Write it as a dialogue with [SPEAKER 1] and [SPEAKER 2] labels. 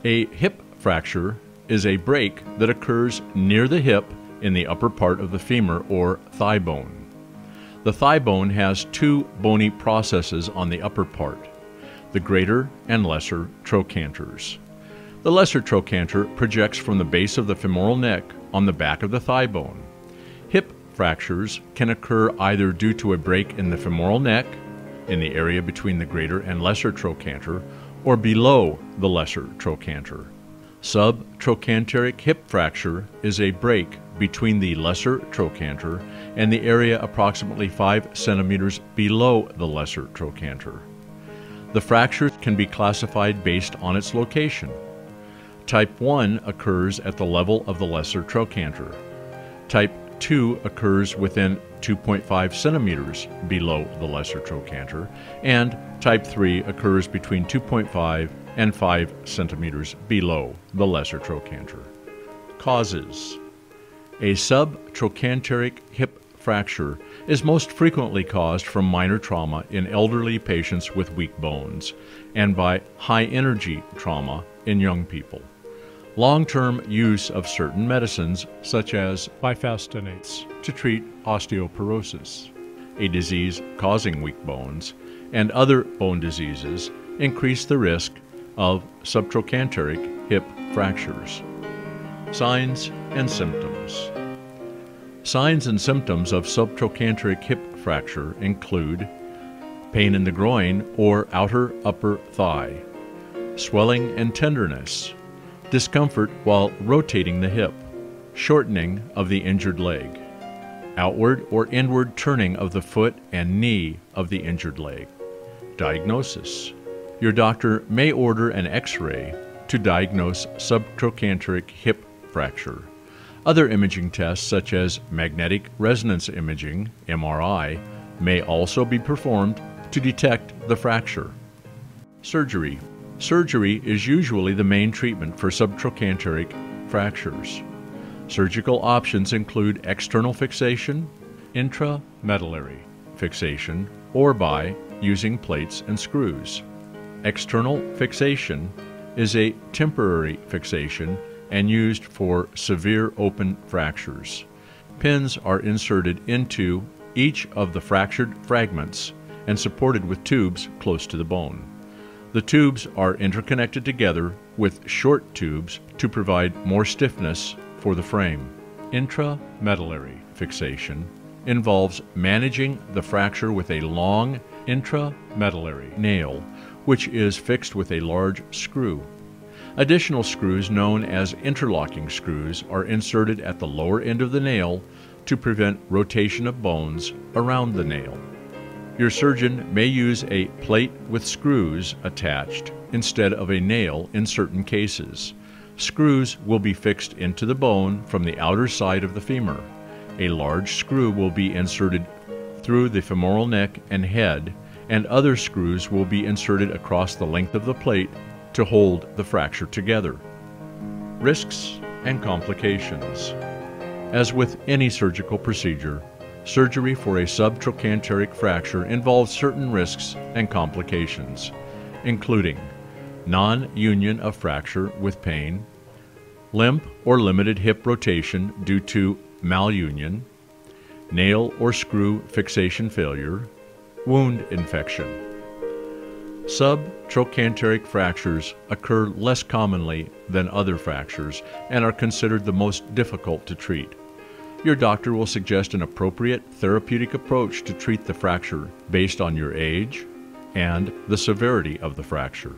[SPEAKER 1] A hip fracture is a break that occurs near the hip in the upper part of the femur or thigh bone. The thigh bone has two bony processes on the upper part, the greater and lesser trochanters. The lesser trochanter projects from the base of the femoral neck on the back of the thigh bone. Hip fractures can occur either due to a break in the femoral neck, in the area between the greater and lesser trochanter, or below the lesser trochanter. Subtrochanteric hip fracture is a break between the lesser trochanter and the area approximately 5 centimeters below the lesser trochanter. The fracture can be classified based on its location. Type 1 occurs at the level of the lesser trochanter. Type 2 occurs within 2.5 centimeters below the lesser trochanter, and Type 3 occurs between 2.5 and 5 centimeters below the lesser trochanter. Causes. A subtrochanteric hip fracture is most frequently caused from minor trauma in elderly patients with weak bones and by high-energy trauma in young people. Long-term use of certain medicines, such as bisphosphonates, to treat osteoporosis, a disease causing weak bones, and other bone diseases, increase the risk of subtrochanteric hip fractures. Signs and symptoms. Signs and symptoms of subtrochanteric hip fracture include pain in the groin or outer upper thigh, swelling and tenderness, discomfort while rotating the hip, shortening of the injured leg, outward or inward turning of the foot and knee of the injured leg. Diagnosis. Your doctor may order an X-ray to diagnose subtrochanteric hip fracture. Other imaging tests such as magnetic resonance imaging, MRI, may also be performed to detect the fracture. Surgery. Surgery is usually the main treatment for subtrochanteric fractures. Surgical options include external fixation, intramedullary fixation, or by using plates and screws. External fixation is a temporary fixation and used for severe open fractures. Pins are inserted into each of the fractured fragments and supported with tubes close to the bone. The tubes are interconnected together with short tubes to provide more stiffness for the frame. Intramedullary fixation involves managing the fracture with a long intramedullary nail, which is fixed with a large screw. Additional screws, known as interlocking screws, are inserted at the lower end of the nail to prevent rotation of bones around the nail. Your surgeon may use a plate with screws attached instead of a nail in certain cases. Screws will be fixed into the bone from the outer side of the femur. A large screw will be inserted through the femoral neck and head, and other screws will be inserted across the length of the plate to hold the fracture together. Risks and complications. As with any surgical procedure, surgery for a subtrochanteric fracture involves certain risks and complications, including non-union of fracture with pain, limp or limited hip rotation due to malunion, nail or screw fixation failure, wound infection. Subtrochanteric fractures occur less commonly than other fractures and are considered the most difficult to treat. Your doctor will suggest an appropriate therapeutic approach to treat the fracture based on your age and the severity of the fracture.